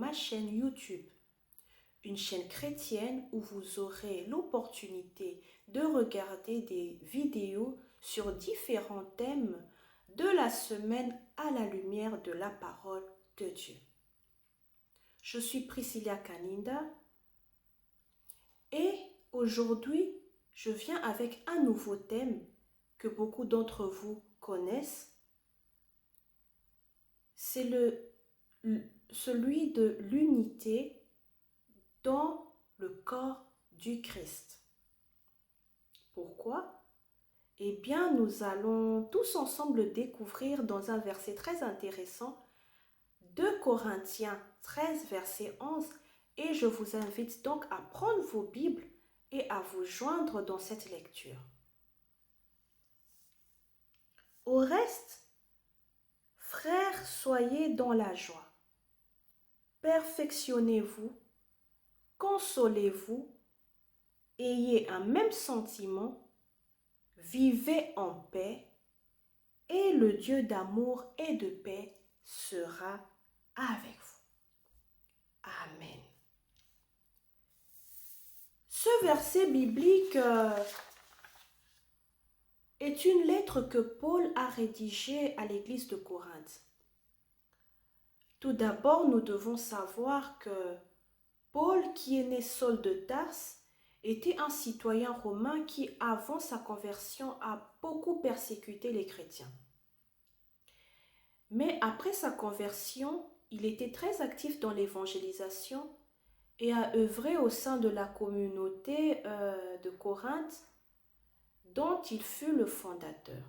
ma chaîne YouTube, une chaîne chrétienne où vous aurez l'opportunité de regarder des vidéos sur différents thèmes de la semaine à la lumière de la parole de Dieu. Je suis Priscilla Kaninda et aujourd'hui, je viens avec un nouveau thème que beaucoup d'entre vous connaissent. C'est celui de l'unité dans le corps du Christ. Pourquoi? Eh bien, nous allons tous ensemble découvrir dans un verset très intéressant, 2 Corinthiens 13, verset 11, et je vous invite donc à prendre vos Bibles et à vous joindre dans cette lecture. Au reste, frères, soyez dans la joie, perfectionnez-vous, consolez-vous, ayez un même sentiment, vivez en paix, et le Dieu d'amour et de paix sera avec vous. Amen. Ce verset biblique est une lettre que Paul a rédigée à l'église de Corinthe. Tout d'abord, nous devons savoir que Paul, qui est né Saul de Tarse, était un citoyen romain qui, avant sa conversion, a beaucoup persécuté les chrétiens. Mais après sa conversion, il était très actif dans l'évangélisation et a œuvré au sein de la communauté de Corinthe, dont il fut le fondateur.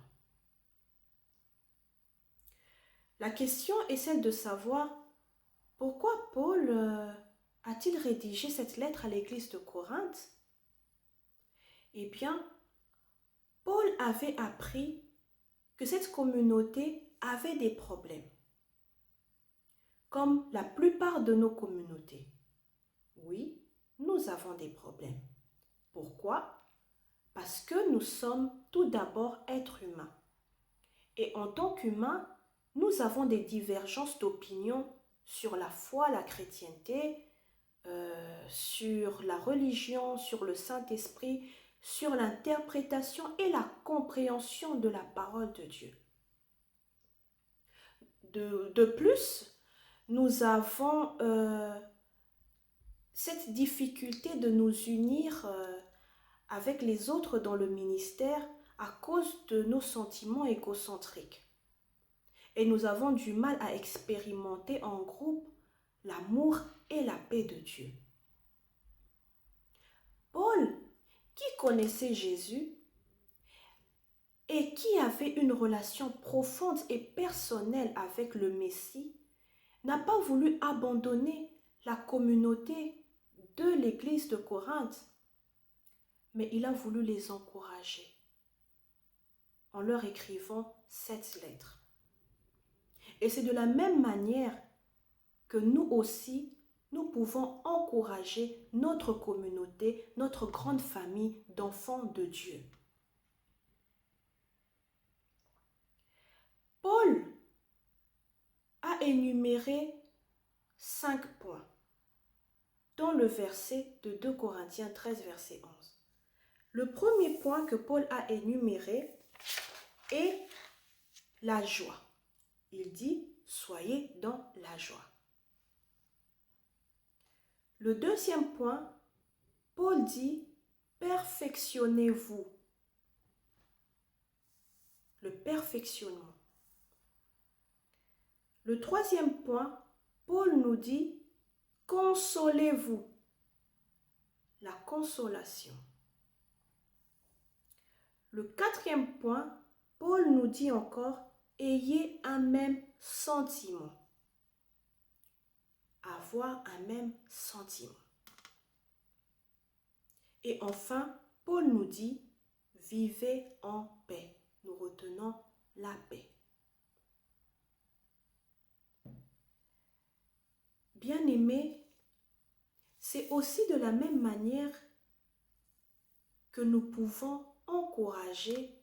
La question est celle de savoir pourquoi Paul a-t-il rédigé cette lettre à l'église de Corinthe? Eh bien, Paul avait appris que cette communauté avait des problèmes, comme la plupart de nos communautés. Oui, nous avons des problèmes. Pourquoi? Parce que nous sommes tout d'abord êtres humains. Et en tant qu'humains, nous avons des divergences d'opinion sur la foi, la chrétienté, sur la religion, sur le Saint-Esprit, sur l'interprétation et la compréhension de la parole de Dieu. De plus, nous avons cette difficulté de nous unir avec les autres dans le ministère à cause de nos sentiments égocentriques. Et nous avons du mal à expérimenter en groupe l'amour et la paix de Dieu. Paul, qui connaissait Jésus et qui avait une relation profonde et personnelle avec le Messie, n'a pas voulu abandonner la communauté de l'église de Corinthe, mais il a voulu les encourager en leur écrivant cette lettre. Et c'est de la même manière que nous aussi, nous pouvons encourager notre communauté, notre grande famille d'enfants de Dieu. Paul a énuméré 5 points dans le verset de 2 Corinthiens 13, verset 11. Le premier point que Paul a énuméré est la joie. Il dit « Soyez dans la joie ». Le deuxième point, Paul dit « Perfectionnez-vous ». Le perfectionnement. Le troisième point, Paul nous dit « Consolez-vous ». La consolation. Le quatrième point, Paul nous dit encore « Ayez un même sentiment ». Avoir un même sentiment. Et enfin, Paul nous dit « Vivez en paix ». Nous retenons la paix. Bien-aimés, c'est aussi de la même manière que nous pouvons encourager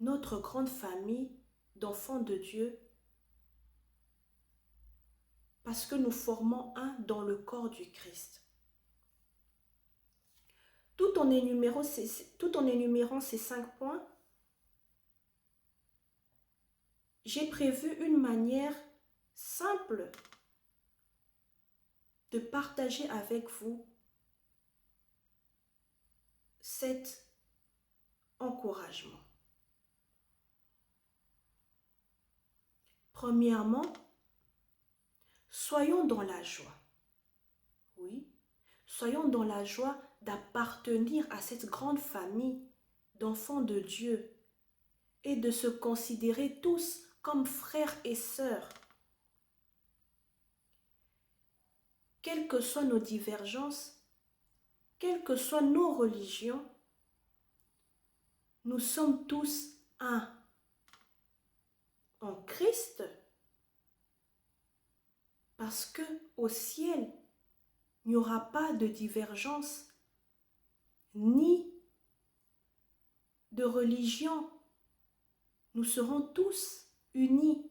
notre grande famille d'enfants de Dieu parce que nous formons un dans le corps du Christ. Tout en énumérant ces 5 points, j'ai prévu une manière simple de partager avec vous cet encouragement. Premièrement, soyons dans la joie. Oui, soyons dans la joie d'appartenir à cette grande famille d'enfants de Dieu et de se considérer tous comme frères et sœurs. Quelles que soient nos divergences, quelles que soient nos religions, nous sommes tous un en Christ, parce que au ciel, il n'y aura pas de divergence ni de religion. Nous serons tous unis.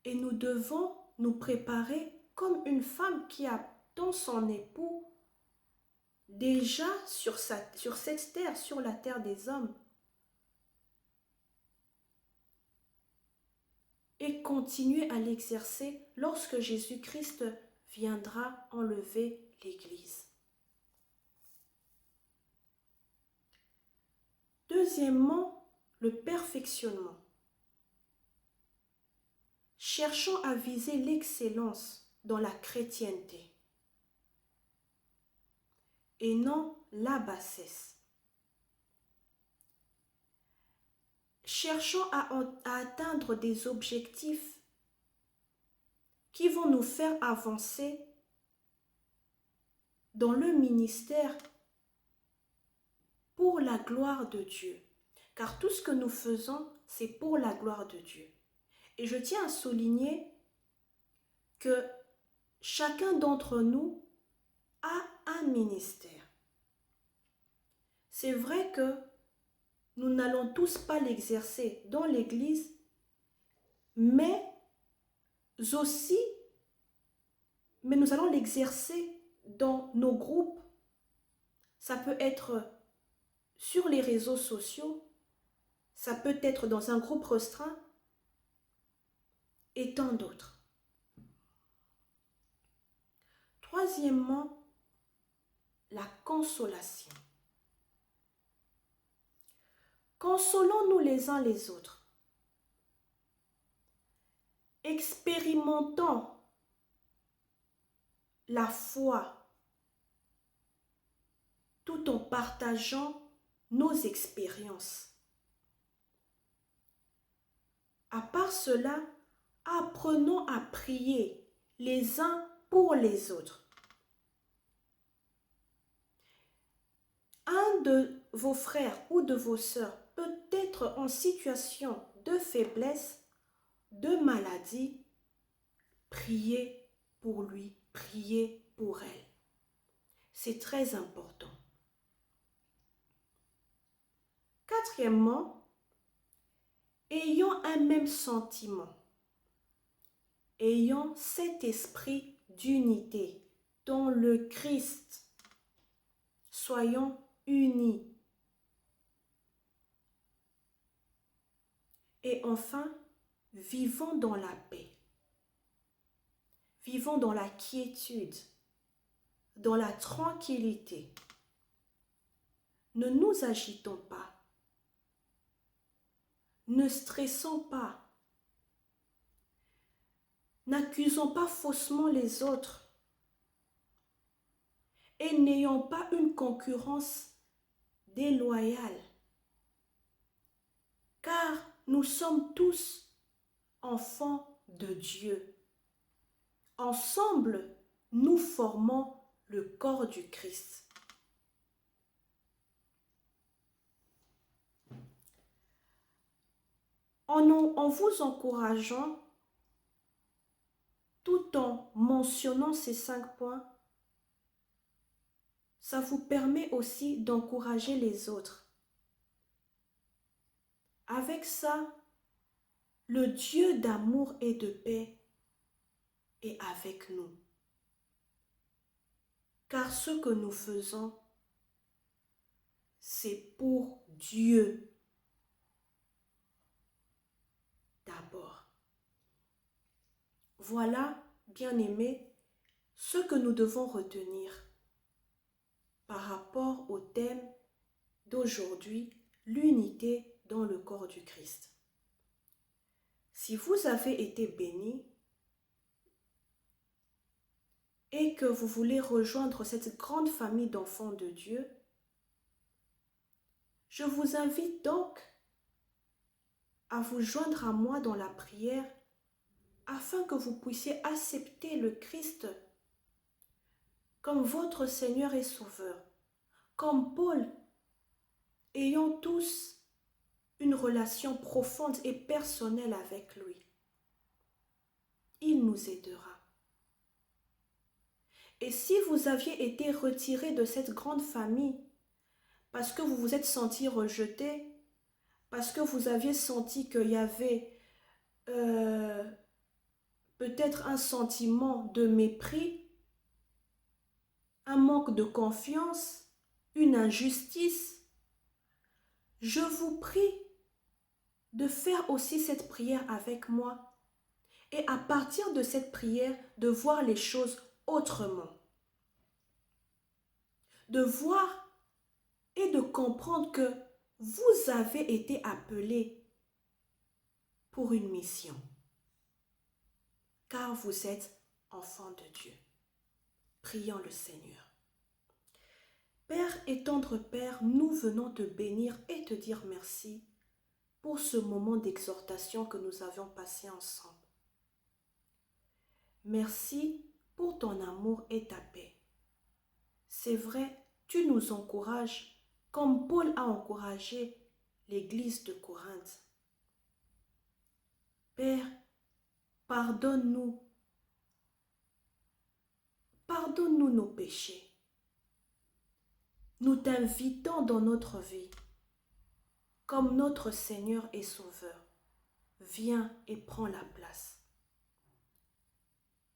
Et nous devons nous préparer comme une femme qui attend son époux déjà sur cette terre, sur la terre des hommes. Et continuer à l'exercer lorsque Jésus-Christ viendra enlever l'Église. Deuxièmement, le perfectionnement. Cherchons à viser l'excellence dans la chrétienté et non la bassesse. Cherchons à atteindre des objectifs qui vont nous faire avancer dans le ministère pour la gloire de Dieu. Car tout ce que nous faisons, c'est pour la gloire de Dieu. Et je tiens à souligner que chacun d'entre nous a un ministère. C'est vrai que nous n'allons tous pas l'exercer dans l'Église, mais nous allons l'exercer dans nos groupes. Ça peut être sur les réseaux sociaux, ça peut être dans un groupe restreint et tant d'autres. Troisièmement, la consolation. Consolons-nous les uns les autres. Expérimentons la foi tout en partageant nos expériences. À part cela, apprenons à prier les uns pour les autres. Un de vos frères ou de vos sœurs peut être en situation de faiblesse, de maladie. Priez pour lui, priez pour elle. C'est très important. Quatrièmement, ayons un même sentiment. Ayons cet esprit d'unité dans le Christ. Soyons unis. Et enfin, vivons dans la paix. Vivons dans la quiétude, dans la tranquillité. Ne nous agitons pas. Ne stressons pas. N'accusons pas faussement les autres. Et n'ayons pas une concurrence déloyale. Car nous sommes tous enfants de Dieu. Ensemble, nous formons le corps du Christ. En vous encourageant, tout en mentionnant ces 5 points, ça vous permet aussi d'encourager les autres. Avec ça, le Dieu d'amour et de paix est avec nous. Car ce que nous faisons, c'est pour Dieu d'abord. Voilà, bien-aimés, ce que nous devons retenir par rapport au thème d'aujourd'hui, l'unité dans le corps du Christ. Si vous avez été bénis et que vous voulez rejoindre cette grande famille d'enfants de Dieu, je vous invite donc à vous joindre à moi dans la prière afin que vous puissiez accepter le Christ comme votre Seigneur et Sauveur, comme Paul, ayant tous une relation profonde et personnelle avec lui. Il nous aidera. Et si vous aviez été retiré de cette grande famille parce que vous vous êtes senti rejeté, parce que vous aviez senti qu'il y avait peut-être un sentiment de mépris, un manque de confiance, une injustice, je vous prie de faire aussi cette prière avec moi et à partir de cette prière, de voir les choses autrement. De voir et de comprendre que vous avez été appelé pour une mission, car vous êtes enfants de Dieu. Prions le Seigneur. Père et tendre Père, nous venons te bénir et te dire merci pour ce moment d'exhortation que nous avions passé ensemble. Merci pour ton amour et ta paix. C'est vrai, tu nous encourages comme Paul a encouragé l'église de Corinthe. Père, pardonne-nous. Pardonne-nous nos péchés. Nous t'invitons dans notre vie comme notre Seigneur et Sauveur. Viens et prends la place.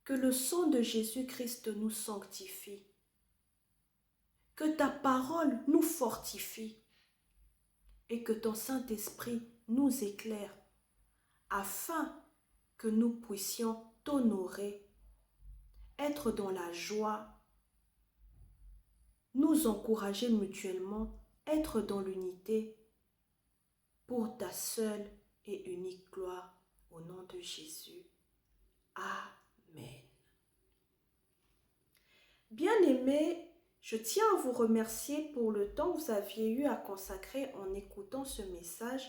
Que le sang de Jésus-Christ nous sanctifie. Que ta parole nous fortifie et que ton Saint-Esprit nous éclaire afin que nous puissions t'honorer, être dans la joie, nous encourager mutuellement, être dans l'unité pour ta seule et unique gloire au nom de Jésus. Amen. Bien-aimés, je tiens à vous remercier pour le temps que vous aviez eu à consacrer en écoutant ce message.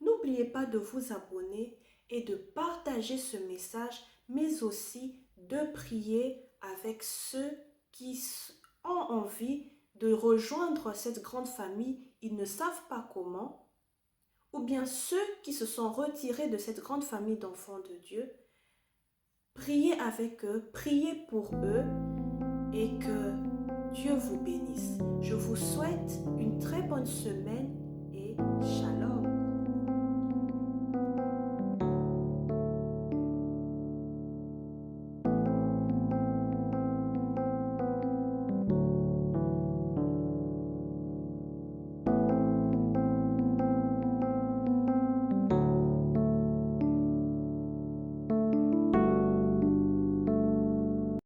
N'oubliez pas de vous abonner et de partager ce message, mais aussi de prier avec ceux qui ont envie de rejoindre cette grande famille. Ils ne savent pas comment, ou bien ceux qui se sont retirés de cette grande famille d'enfants de Dieu. Priez avec eux, priez pour eux et que Dieu vous bénisse. Je vous souhaite une très bonne semaine et shalom.